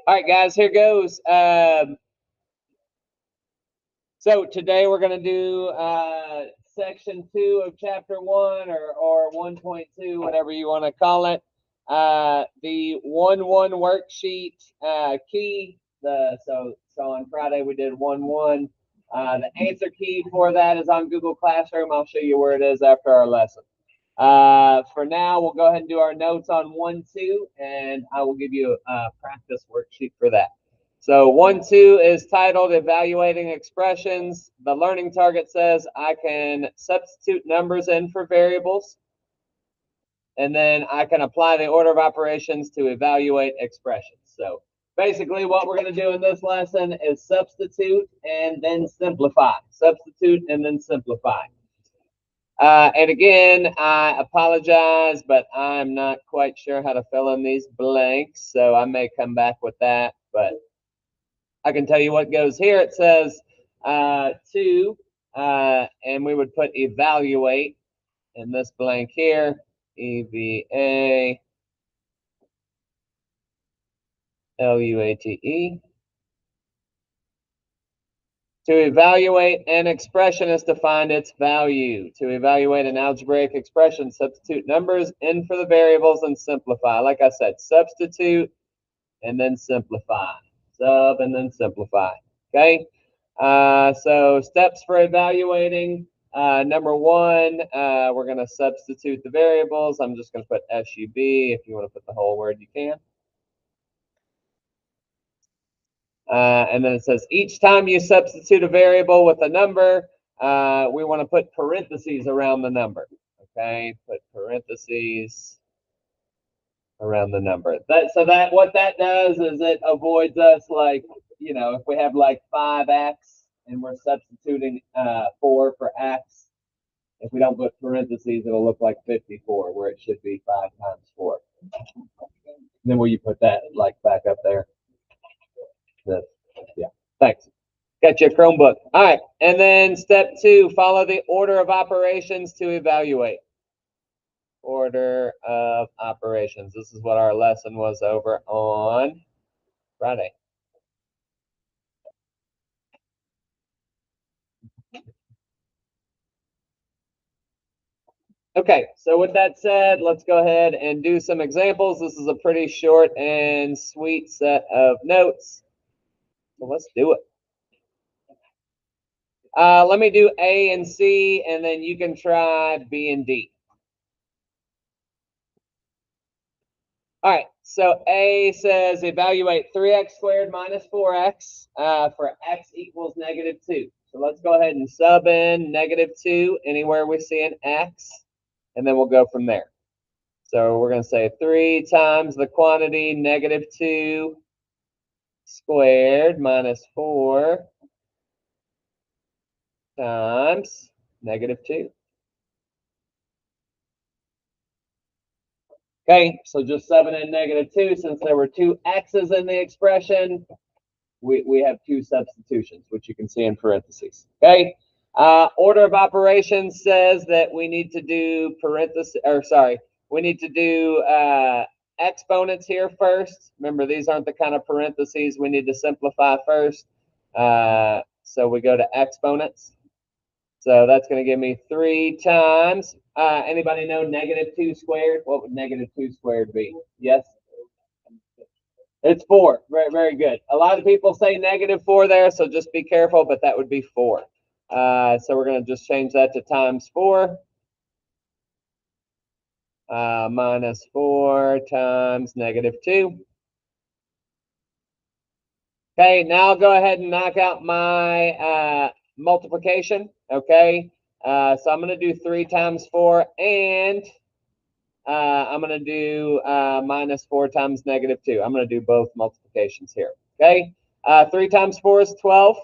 All right, guys, here goes. So today we're going to do section 2 of chapter 1 or 1.2, whatever you want to call it. The 1-1 worksheet key. So on Friday we did 1-1. The answer key for that is on Google Classroom. I'll show you where it is after our lesson. For now, we'll go ahead and do our notes on 1-2, and I will give you a practice worksheet for that. So 1-2 is titled Evaluating Expressions. The learning target says I can substitute numbers in for variables, and then I can apply the order of operations to evaluate expressions. So basically what we're going to do in this lesson is substitute and then simplify. Substitute and then simplify. And again, I apologize, but I'm not quite sure how to fill in these blanks, so I may come back with that, but I can tell you what goes here. It says 2, and we would put evaluate in this blank here, EVALUATE. To evaluate an expression is to find its value. To evaluate an algebraic expression, substitute numbers in for the variables and simplify. Like I said, substitute and then simplify. Sub and then simplify. Okay? So steps for evaluating. Number 1, we're going to substitute the variables. I'm just going to put SUB. If you want to put the whole word, you can. And then it says each time you substitute a variable with a number, we want to put parentheses around the number. Okay, put parentheses around the number. So what that does is it avoids us, like, if we have like 5x and we're substituting 4 for x, if we don't put parentheses, it'll look like 54, where it should be 5 times 4. Then will you put that like back up there? Yeah, thanks. Got your Chromebook. All right, and then step 2, follow the order of operations to evaluate. Order of operations. This is what our lesson was over on Friday. Okay, so with that said, let's go ahead and do some examples. This is a pretty short and sweet set of notes. So let's do it. Let me do A and C, and then you can try B and D. All right, so A says evaluate 3x squared minus 4x for x equals -2. So let's go ahead and sub in -2 anywhere we see an x, and then we'll go from there. So we're going to say 3 times the quantity -2 squared minus 4 times -2. Okay, so just subbing in -2, since there were 2 x's in the expression, we have 2 substitutions, which you can see in parentheses. Okay, order of operations says that we need to do we need to do exponents here first. Remember, these aren't the kind of parentheses we need to simplify first. So we go to exponents. So that's going to give me 3 times. Anybody know -2 squared? What would -2 squared be? Yes? It's 4. Very, very good. A lot of people say -4 there, so just be careful, but that would be 4. So we're going to just change that to times 4. Minus 4 times -2. Okay, now I'll go ahead and knock out my multiplication. Okay, so I'm going to do 3 times 4, and I'm going to do minus 4 times -2. I'm going to do both multiplications here. Okay, 3 times 4 is 12.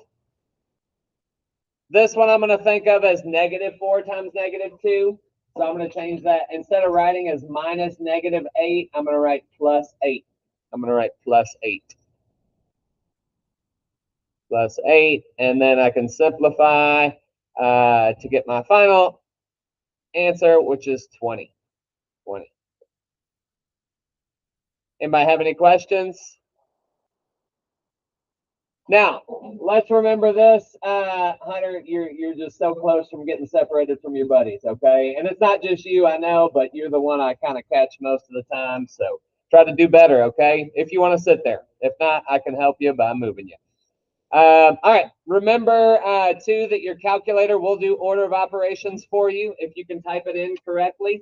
This one I'm going to think of as -4 times -2. So I'm going to change that. Instead of writing as minus -8, I'm going to write +8. I'm going to write +8. +8, and then I can simplify to get my final answer, which is 20. 20. Anybody have any questions? Now, let's remember this, Hunter. You're just so close from getting separated from your buddies, okay? And it's not just you, I know, but you're the one I kind of catch most of the time. So try to do better, okay? If you want to sit there. If not, I can help you by moving you. All right. Remember, too, that your calculator will do order of operations for you if you can type it in correctly.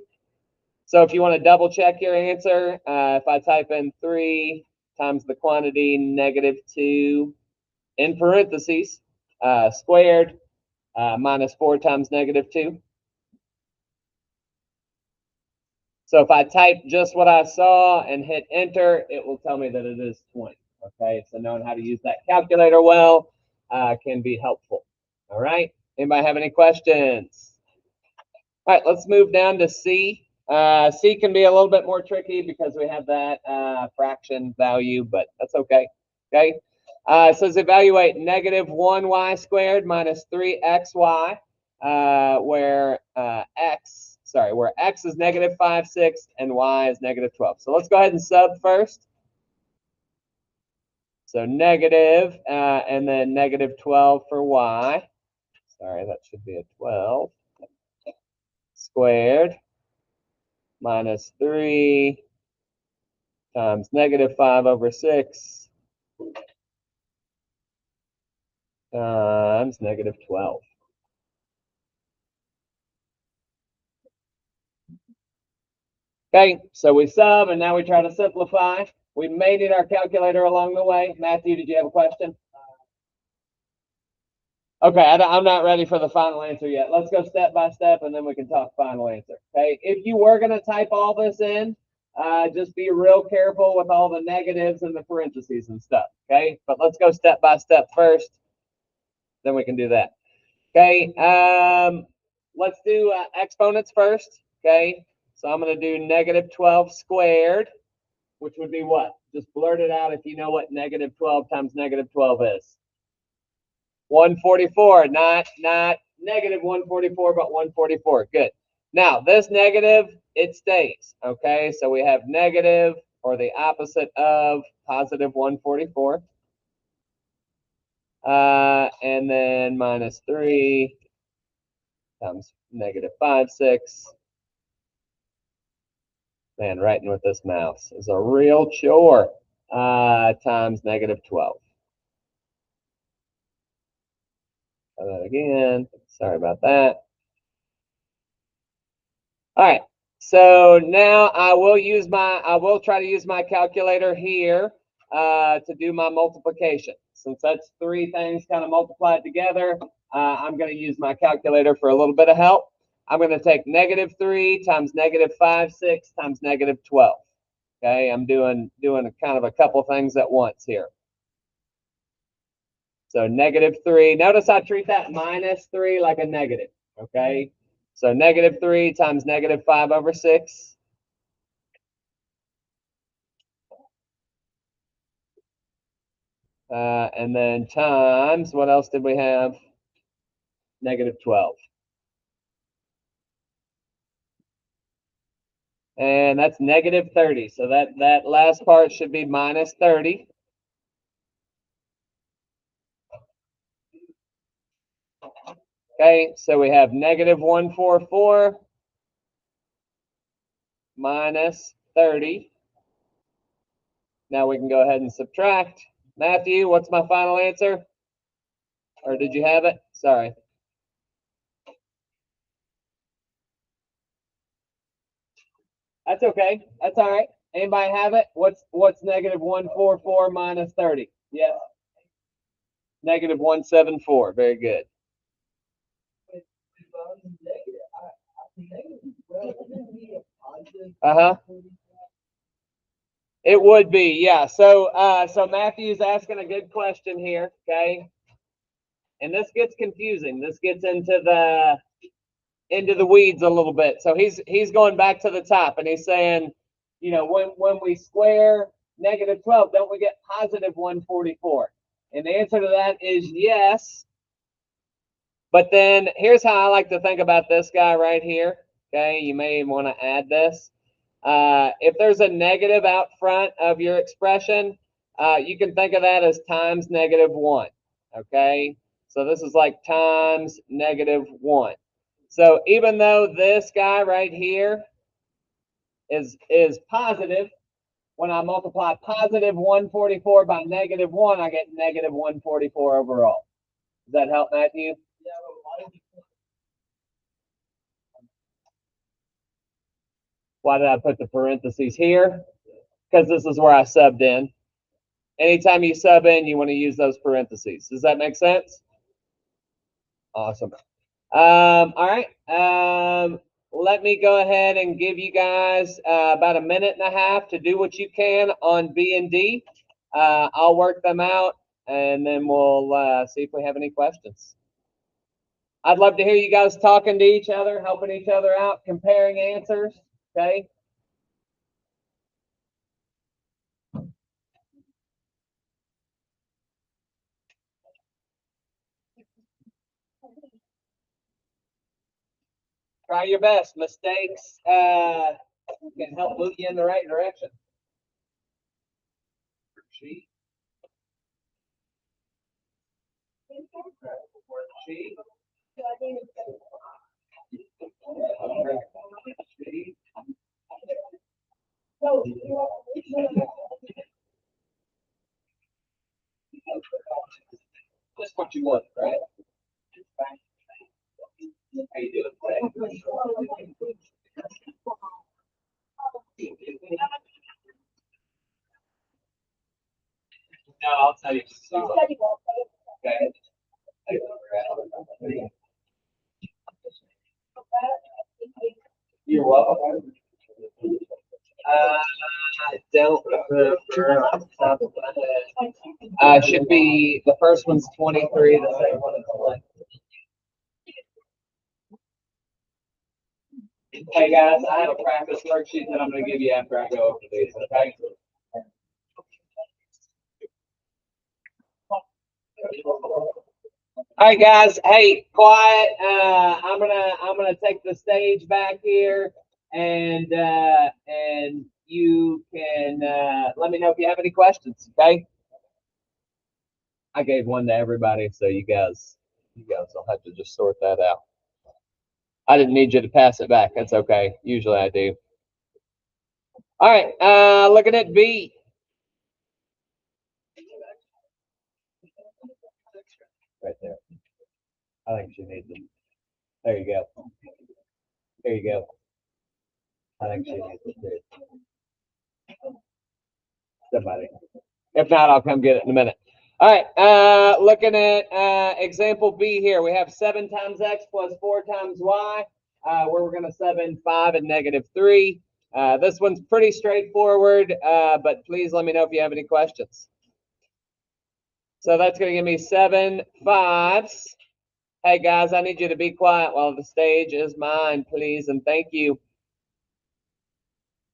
So if you want to double check your answer, if I type in 3 times the quantity -2 in parentheses squared minus 4 times -2. So if I type just what I saw and hit enter, it will tell me that it is 20. Okay, so knowing how to use that calculator well can be helpful. All right, anybody have any questions? All right, let's move down to C. C can be a little bit more tricky because we have that fraction value, but that's okay. Okay, it says evaluate -1y squared minus 3xy, where x is -5/6 and y is -12. So let's go ahead and sub first. So negative and then -12 for y. Sorry, that should be a 12 squared minus 3 times -5/6 times -12. Okay, so we sub and now we try to simplify. We may need our calculator along the way. Matthew, did you have a question? Okay, I'm not ready for the final answer yet. Let's go step by step and then we can talk final answer. Okay, if you were going to type all this in, just be real careful with all the negatives and the parentheses and stuff. Okay, but let's go step by step first, then we can do that. Okay, let's do exponents first. Okay, so I'm going to do -12 squared, which would be what? Just blurt it out if you know what -12 times -12 is. 144, not -144, but 144. Good. Now, this negative, it stays. Okay, so we have negative, or the opposite of positive 144. And then minus 3 times -5/6. Man, writing with this mouse is a real chore. Times -12. Try that again. Sorry about that. All right. So now I will try to use my calculator here to do my multiplication. Since that's 3 things kind of multiplied together, I'm going to use my calculator for a little bit of help. I'm going to take -3 times -5/6 times -12. Okay, I'm doing a kind of a couple things at once here. So -3. Notice I treat that -3 like a negative. Okay, so -3 times -5/6. And then times, what else did we have? -12. And that's -30. So that last part should be -30. Okay, so we have -144 minus 30. Now we can go ahead and subtract. Matthew, what's my final answer? Or did you have it? Sorry. That's okay. That's all right. Anybody have it? What's -144 minus 30? Yes. -174. Very good. It would be, yeah. So so Matthew's asking a good question here, okay? And this gets confusing. This gets into the weeds a little bit. So he's going back to the top and he's saying, you know, when we square -12, don't we get positive 144? And the answer to that is yes. But then here's how I like to think about this guy right here. Okay, you may want to add this. If there's a negative out front of your expression, You can think of that as times -1, okay? So this is like times -1. So even though this guy right here is positive, when I multiply positive 144 by -1, I get negative 144 overall. Does that help, Matthew? Why did I put the parentheses here? Because this is where I subbed in. Anytime you sub in, you want to use those parentheses. Does that make sense? Awesome. All right. Let me go ahead and give you guys about a minute and a half to do what you can on B and D. I'll work them out, and then we'll see if we have any questions. I'd love to hear you guys talking to each other, helping each other out, comparing answers. Okay. Try your best. Mistakes can help move you in the right direction. Worksheet. Worksheet. Just what you want, right? How you doing today? No, I'll tell you. Okay. You're welcome. I don't remember off the top of my head. Should be the first one's 23, the second one is 11. Hey guys, I have a practice worksheet that I'm going to give you after I go over these. Okay. All right, guys. Hey, quiet. I'm gonna take the stage back here, and you can let me know if you have any questions. Okay. I gave one to everybody, so you guys will have to just sort that out. I didn't need you to pass it back. That's okay. Usually I do. All right. Looking at B. Right there. I think she needs it. There you go. There you go. I think she needs it too. Somebody. If not, I'll come get it in a minute. All right. Looking at example B here, we have 7 times x plus 4 times y, where we're going to sub in 5 and -3. This one's pretty straightforward, but please let me know if you have any questions. So that's going to give me 7 5s. Hey, guys, I need you to be quiet while the stage is mine, please, and thank you.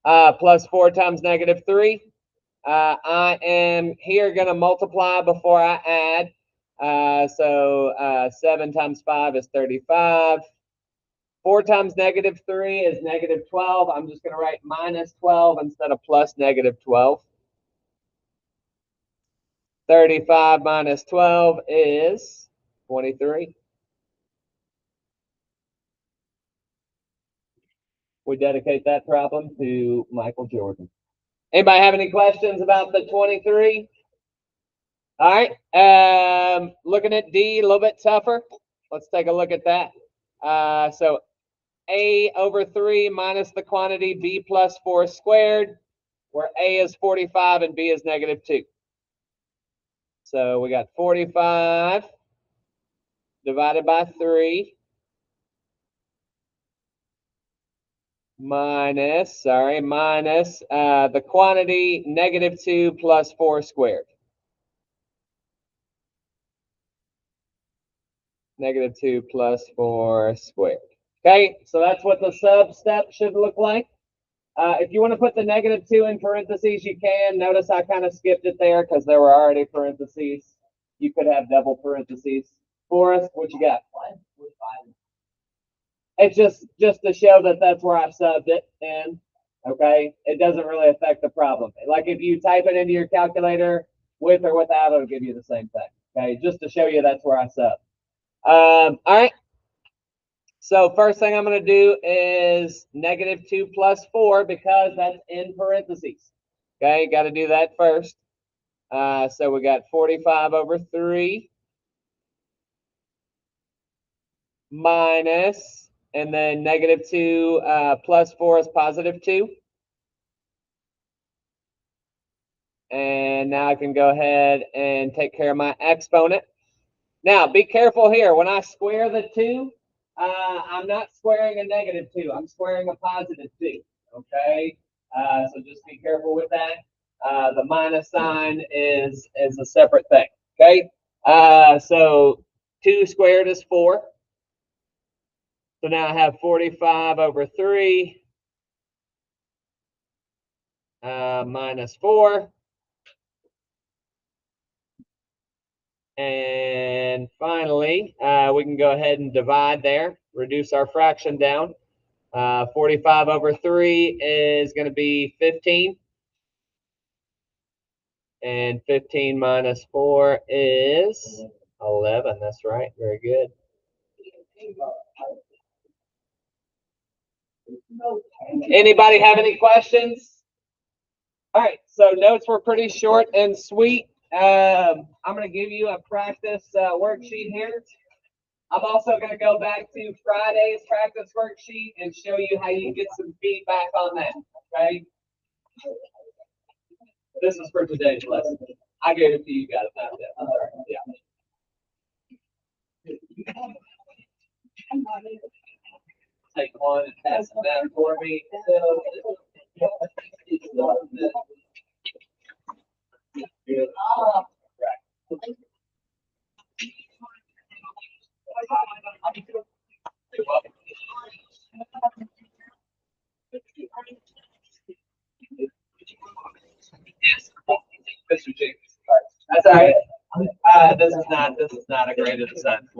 Plus 4 times -3. I am here going to multiply before I add. So 7 times 5 is 35. 4 times -3 is -12. I'm just going to write -12 instead of plus -12. 35 minus 12 is 23. We dedicate that problem to Michael Jordan. Anybody have any questions about the 23? All right. Looking at D, a little bit tougher. Let's take a look at that. So A over 3 minus the quantity B plus 4 squared, where A is 45 and B is -2. So we got 45 divided by 3 minus the quantity -2 plus 4 squared. -2 plus 4 squared. Okay, so that's what the sub step should look like. If you want to put the -2 in parentheses, you can. Notice I kind of skipped it there because there were already parentheses. You could have double parentheses. Forrest, what you got? It's just to show that that's where I subbed it in. Okay, it doesn't really affect the problem. Like if you type it into your calculator With or without, it'll give you the same thing. Okay, just to show you that's where I sub. All right. So first thing I'm going to do is -2 plus 4 because that's in parentheses. Okay, got to do that first. So we got 45 over 3 minus, and then -2 plus 4 is +2. And now I can go ahead and take care of my exponent. Now, be careful here. When I square the 2, I'm not squaring a -2. I'm squaring a +2. Okay? So just be careful with that. The minus sign is a separate thing. Okay? So 2 squared is 4. So now I have 45 over 3 minus 4. And finally, we can go ahead and divide there, reduce our fraction down. 45 over 3 is going to be 15. And 15 minus 4 is 11. That's right. Very good. Anybody have any questions? All right. So notes were pretty short and sweet. I'm going to give you a practice worksheet here. I'm also going to go back to Friday's practice worksheet and show you how you get some feedback on that. Okay. This is for today's lesson. I gave it to you guys. Not that. Yeah. Take one and pass it down for me. Yes, Mr. James. That's all right. This is not a graded assignment.